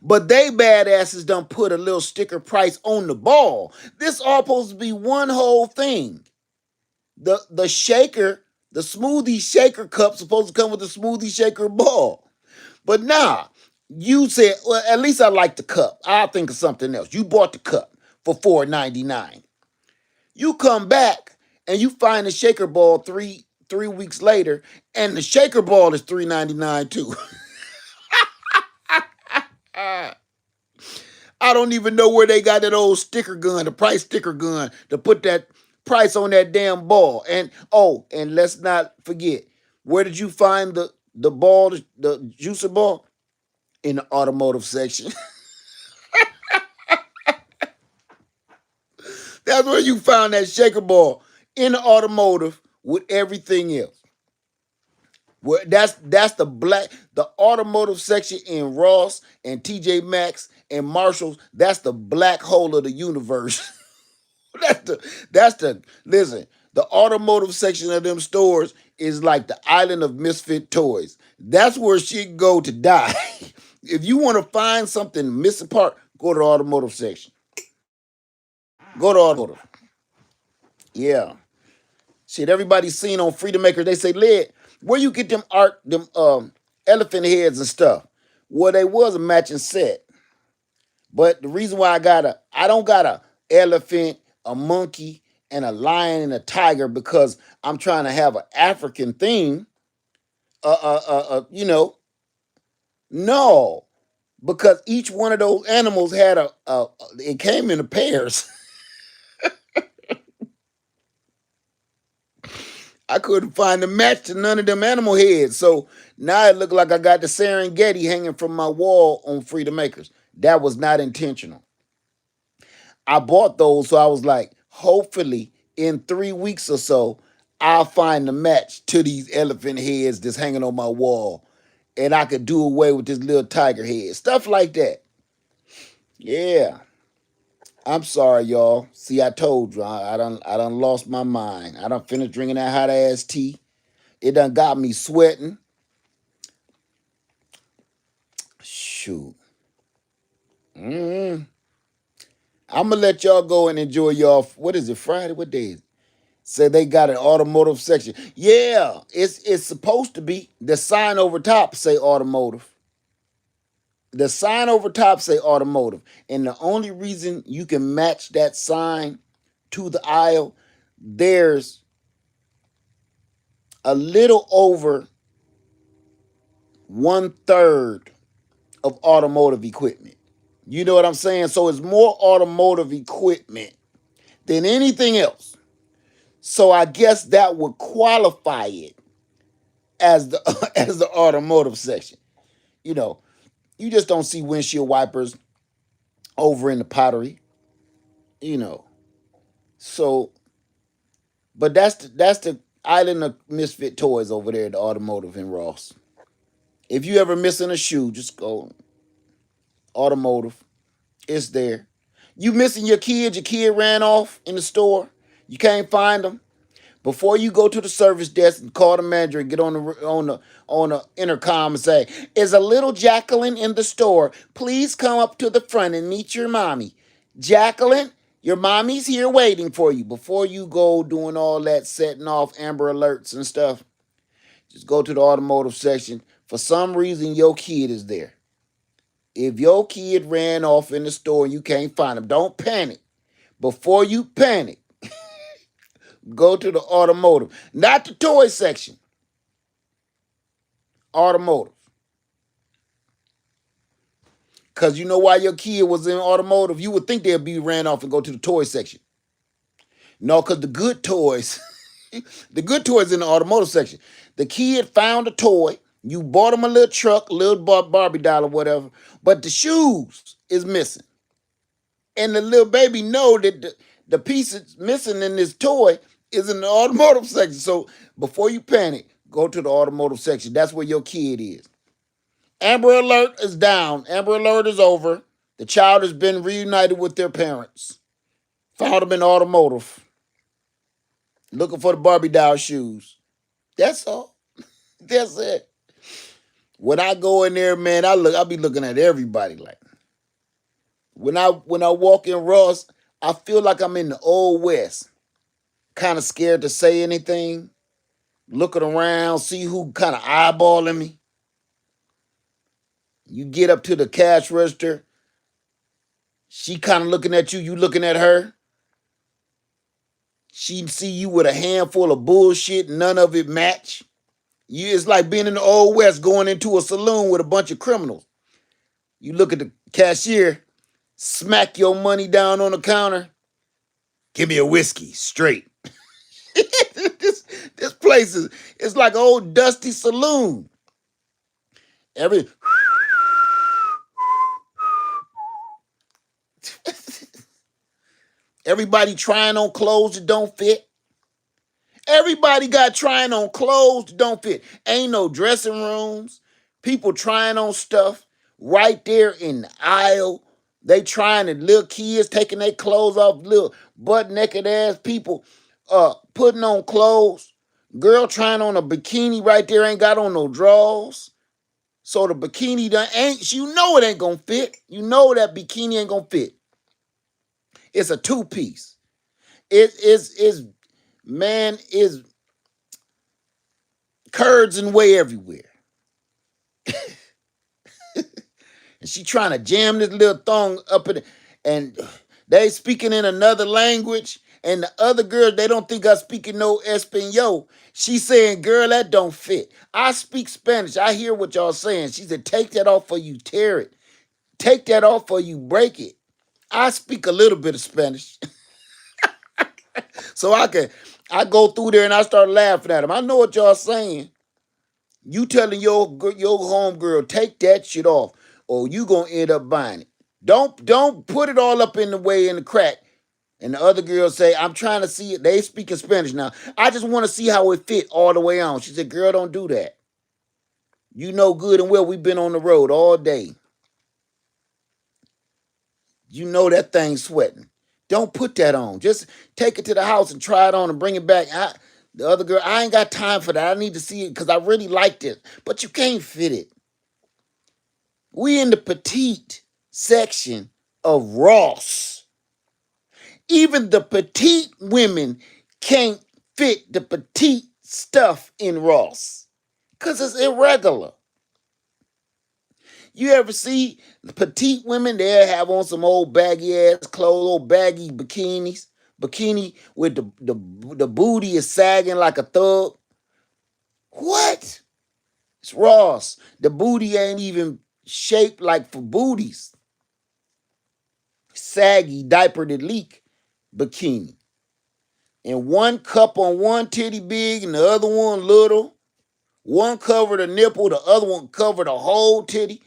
but they badasses done put a little sticker price on the ball. This all supposed to be one whole thing. The shaker, the smoothie shaker cup supposed to come with the smoothie shaker ball. But nah, you said, well, at least I like the cup. I'll think of something else. You bought the cup for $4.99. You come back and you find the shaker ball three weeks later, and the shaker ball is $3.99 too. I don't even know where they got that old sticker gun, the price sticker gun, to put that price on that damn ball. And oh, and let's not forget, where did you find the ball, the juicer ball? In the automotive section. That's where you found that shaker ball, in the automotive with everything else. Well, that's the automotive section in Ross and TJ Maxx and Marshalls. That's the black hole of the universe. that's the listen. The automotive section of them stores is like the island of misfit toys. That's where shit go to die. If you want to find something missing part, go to the automotive section. Go to automotive. Yeah. Shit, everybody's seen on Freedom Maker. They say, "Led, where you get them elephant heads and stuff?" Well, they was a matching set. But the reason why I don't got a elephant, a monkey, and a lion and a tiger because I'm trying to have an African theme. You know, no, because each one of those animals had it came in pairs. I couldn't find a match to none of them animal heads. So now it looked like I got the Serengeti hanging from my wall on Freedom Makers. That was not intentional. I bought those, so I was like, hopefully in 3 weeks or so, I'll find a match to these elephant heads that's hanging on my wall. And I could do away with this little tiger head. Stuff like that. Yeah. I'm sorry, y'all. See, I told you, I done lost my mind. I done finished drinking that hot ass tea. It done got me sweating. Shoot. I'm gonna let y'all go and enjoy y'all. What is it? Friday? What day is it? Say they got an automotive section. Yeah, it's supposed to be. The sign over top say automotive. The sign over top say automotive. And the only reason you can match that sign to the aisle, there's a little over 1/3 of automotive equipment. You know what I'm saying? So it's more automotive equipment than anything else. So I guess that would qualify it as the as the automotive section. You know, you just don't see windshield wipers over in the pottery. You know, so but that's the island of misfit toys over there at the automotive in Ross. If you ever missing a shoe, just go automotive. It's there. You missing your kid ran off in the store. You can't find them. Before you go to the service desk and call the manager and get on the intercom and say, "Is a little Jacqueline in the store? Please come up to the front and meet your mommy. Jacqueline, your mommy's here waiting for you." Before you go doing all that setting off Amber Alerts and stuff, just go to the automotive section. For some reason, your kid is there. If your kid ran off in the store and you can't find him, don't panic. Before you panic, go to the automotive, not the toy section. Automotive. Because you know why your kid was in automotive? You would think they'd be ran off and go to the toy section. No, because the good toys, the good toys in the automotive section. The kid found a toy. You bought him a little truck, a little Barbie doll or whatever, but the shoes is missing. And the little baby know that the piece that's missing in this toy is in the automotive section. So before you panic, go to the automotive section. That's where your kid is. Amber Alert is down. Amber Alert is over. The child has been reunited with their parents. Found them in automotive. Looking for the Barbie doll shoes. That's all. That's it. When I go in there, man, I'll be looking at everybody like. When I walk in Ross, I feel like I'm in the old West. Kind of scared to say anything. Looking around, see who kind of eyeballing me. You get up to the cash register. She kind of looking at you. You looking at her. She see you with a handful of bullshit. None of it match. It's like being in the old West going into a saloon with a bunch of criminals. You look at the cashier, smack your money down on the counter. Give me a whiskey, straight. this this place is it's like an old dusty saloon. Every everybody trying on clothes that don't fit. Everybody got trying on clothes that don't fit. Ain't no dressing rooms. People trying on stuff right there in the aisle. They trying to little kids taking their clothes off, little butt naked ass people putting on clothes. Girl trying on a bikini right there ain't got on no drawers. So the bikini done ain't you know it ain't gonna fit. You know that bikini ain't gonna fit. It's a two-piece. It is man is curds and way everywhere. And she trying to jam this little thong up in it. And they speaking in another language. And the other girls, they don't think I speaking no Espanol. She saying, girl, that don't fit. I speak Spanish. I hear what y'all saying. She said, take that off or you tear it. Take that off or you break it. I speak a little bit of Spanish. So I go through there and I start laughing at them. I know what y'all saying. You telling your homegirl, take that shit off, or you gonna end up buying it. Don't put it all up in the way in the crack. And the other girl say, I'm trying to see it. They speaking Spanish now. I just want to see how it fit all the way on. She said, girl, don't do that. You know good and well we've been on the road all day. You know that thing's sweating. Don't put that on. Just take it to the house and try it on and bring it back. The other girl, I ain't got time for that. I need to see it because I really liked it. But you can't fit it. We in the petite section of Ross. Even the petite women can't fit the petite stuff in Ross because it's irregular. You ever see the petite women? They have on some old baggy ass clothes, old baggy bikinis, bikini with the booty is sagging like a thug. What? It's Ross. The booty ain't even shaped like for booties. Saggy, diaper that leak bikini. And one cup on one titty big and the other one little. One covered a nipple, the other one covered a whole titty.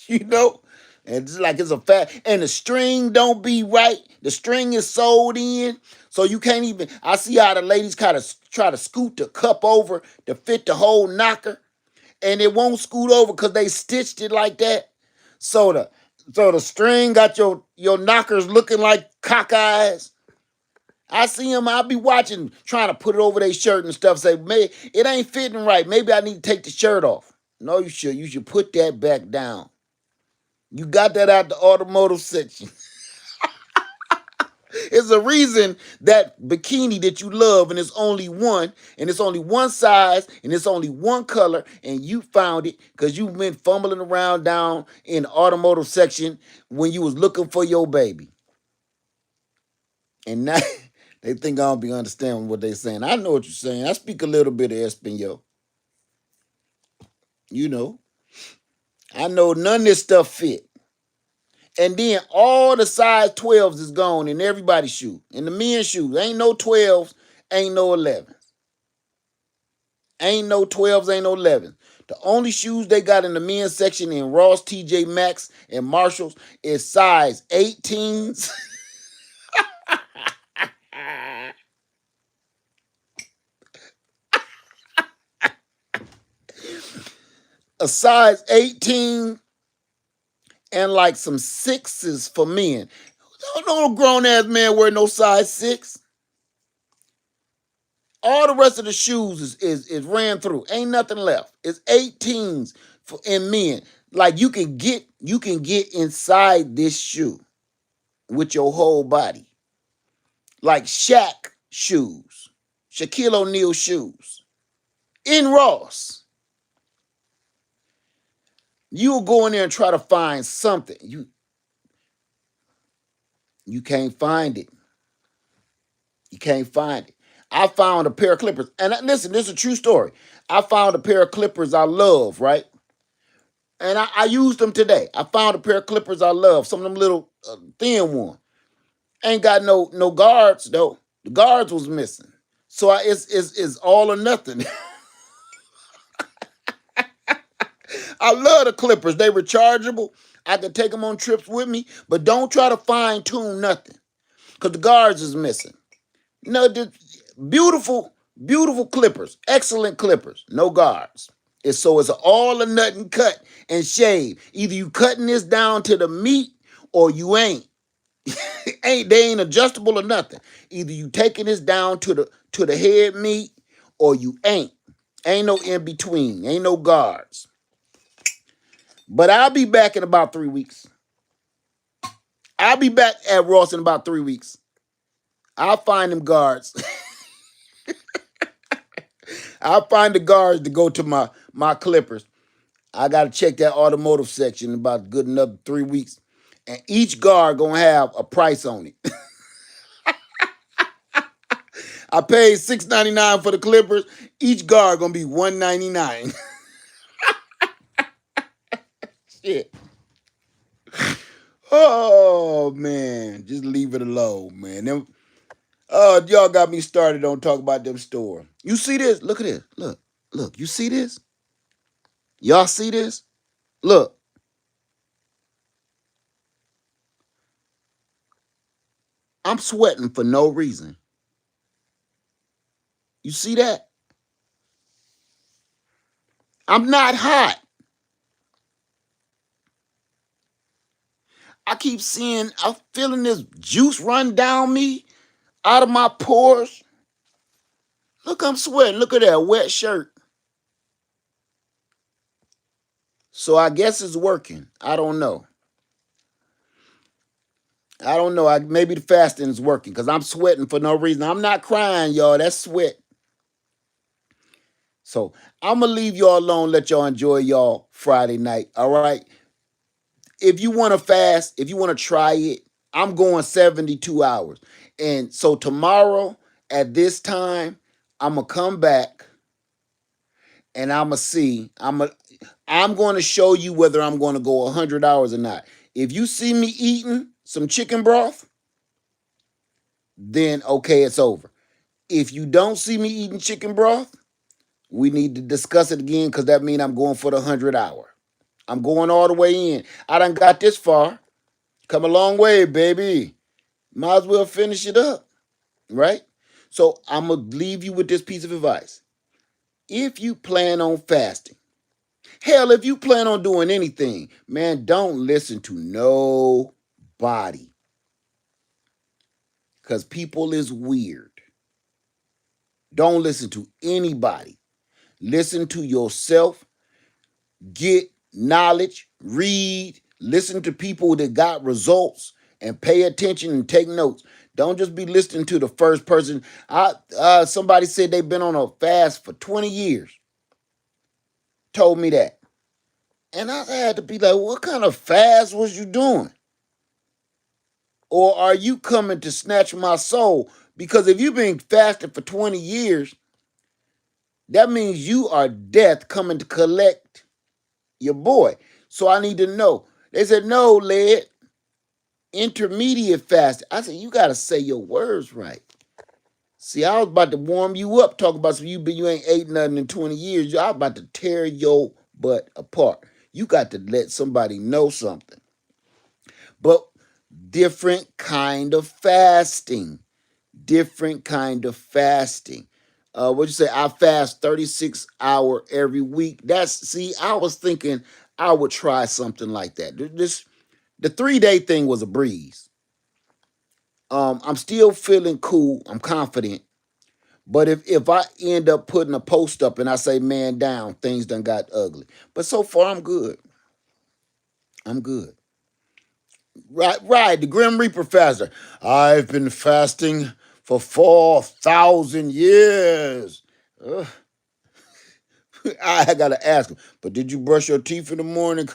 You know? And it's like it's a fat. And the string don't be right. The string is sewed in. So you can't even. I see how the ladies kind of try to scoot the cup over to fit the whole knocker. And it won't scoot over because they stitched it like that. So the string got your knockers looking like cockeyes. I see them, I'll be watching, trying to put it over their shirt and stuff. Say, man, it ain't fitting right. Maybe I need to take the shirt off. No, you should. You should put that back down. You got that out the automotive section. It's a reason that bikini that you love and it's only one size, and it's only one color, and you found it because you've been fumbling around down in the automotive section when you was looking for your baby. And now they think I don't be understanding what they saying. I know what you're saying. I speak a little bit of Espanol. You know. I know none of this stuff fit. And then all the size 12s is gone in everybody's shoe. In the men's shoes. Ain't no 12s, ain't no 11s. Ain't no 12s, ain't no 11s. The only shoes they got in the men's section in Ross, TJ Maxx, and Marshalls is size 18s. A size 18 and like some sixes for men. No grown ass man wear no size 6. All the rest of the shoes is ran through. Ain't nothing left. It's 18s for in men. Like you can get inside this shoe with your whole body. Like Shaq shoes, Shaquille O'Neal shoes in Ross. You'll go in there and try to find something. You can't find it. You can't find it. I found a pair of clippers. And listen, this is a true story. I found a pair of clippers I love, right? And I used them today. I found a pair of clippers I love. Some of them little thin ones. Ain't got no guards, though. The guards was missing. So it's all or nothing. I love the Clippers. They rechargeable. I can take them on trips with me, but don't try to fine tune nothing because the guards is missing. No, beautiful, beautiful Clippers, excellent Clippers, no guards. It's an all or nothing cut and shave. Either you cutting this down to the meat or you ain't. They ain't adjustable or nothing. Either you taking this down to the head meat or you ain't. Ain't no in between. Ain't no guards. But I'll be back in about 3 weeks. I'll be back at Ross in about 3 weeks. I'll find them guards. I'll find the guards to go to my Clippers. I gotta check that automotive section in about good enough 3 weeks. And each guard gonna have a price on it. I paid $6.99 for the Clippers. Each guard gonna be $1.99. Shit. Oh man, just leave it alone, man. Y'all got me started on talk about them store. You see this? Look at this. Look. You see this? Y'all see this? Look. I'm sweating for no reason. You see that? I'm not hot. I'm feeling this juice run down me out of my pores. Look, I'm sweating. Look at that wet shirt. So I guess it's working. I don't know. Maybe the fasting is working because I'm sweating for no reason. I'm not crying, y'all. That's sweat. So I'm gonna leave y'all alone. Let y'all enjoy y'all Friday night. All right. If you want to fast, if you want to try it, I'm going 72 hours. And so tomorrow at this time, I'm gonna come back and I'm gonna see. I'm going to show you whether I'm going to go 100 hours or not. If you see me eating some chicken broth, then okay, it's over. If you don't see me eating chicken broth, we need to discuss it again because that means I'm going for the 100 hour. I'm going all the way in. I done got this far. Come a long way, baby. Might as well finish it up, right? So I'm going to leave you with this piece of advice. If you plan on fasting, hell, if you plan on doing anything, man, don't listen to nobody because people is weird. Don't listen to anybody. Listen to yourself. Get knowledge. Read. Listen to people that got results and pay attention and take notes. Don't just be listening to the first person. Somebody said they've been on a fast for 20 years. Told me that. And I had to be like, what kind of fast was you doing? Or are you coming to snatch my soul? Because if you've been fasting for 20 years, that means you are death coming to collect your boy. So I need to know. They said, no, Led, intermediate fast. I said, you got to say your words right. See, I was about to warm you up, talk about some you ain't ate nothing in 20 years. I was about to tear your butt apart. You got to let somebody know something. But different kind of fasting. Different kind of fasting. What'd you say? I fast 36 hour every week. I was thinking I would try something like that. The 3 day thing was a breeze. I'm still feeling cool. I'm confident. But if I end up putting a post up and I say man down, things done got ugly. But so far I'm good. I'm good. Right. The Grim Reaper faster. I've been fasting for 4,000 years. Ugh. I gotta ask him. But did you brush your teeth in the morning?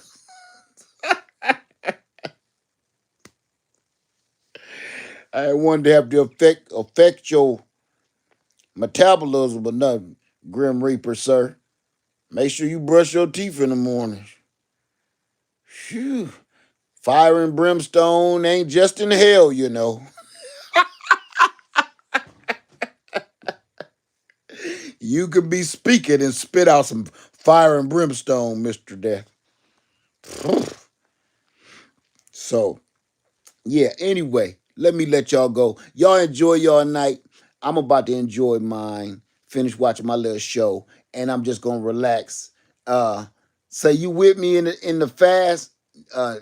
I wanted to have to affect your metabolism, but nothing. Grim Reaper, sir. Make sure you brush your teeth in the morning. Phew. Fire and brimstone ain't just in hell, you know. You could be speaking and spit out some fire and brimstone, Mister Death. So yeah. Anyway, let me let y'all go. Y'all enjoy your night. I'm about to enjoy mine. Finish watching my little show, and I'm just gonna relax. Uh, so you with me in the fast? Uh,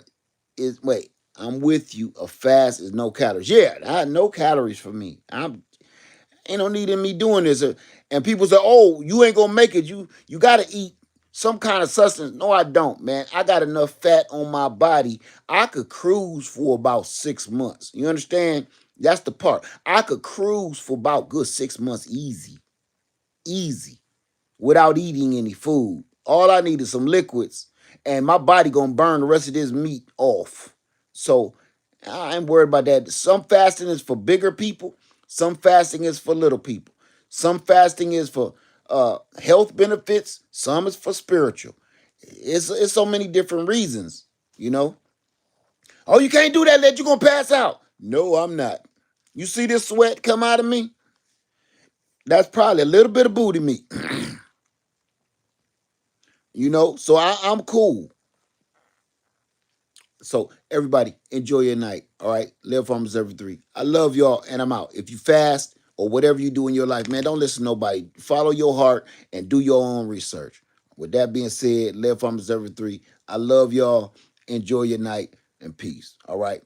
is wait. I'm with you. A fast is no calories. Yeah, no calories for me. I'm ain't no need in me doing this. And people say, "Oh, you ain't gonna make it. You got to eat some kind of sustenance." No, I don't, man. I got enough fat on my body. I could cruise for about 6 months. You understand? That's the part. I could cruise for about good 6 months, easy, easy, without eating any food. All I need is some liquids, and my body gonna burn the rest of this meat off. So I ain't worried about that. Some fasting is for bigger people. Some fasting is for little people. Some fasting is for health benefits. Some is for spiritual. It's so many different reasons. You know. Oh, you can't do that. That you gonna pass out. No, I'm not. You see this sweat come out of me? That's probably a little bit of booty meat. You know. So I'm cool. So everybody, enjoy your night. All right. Live Farm Observer 3. I love y'all and I'm out. If you fast or whatever you do in your life, man, don't listen to nobody. Follow your heart and do your own research. With that being said, Live Farm Observer 3. I love y'all. Enjoy your night and peace. All right.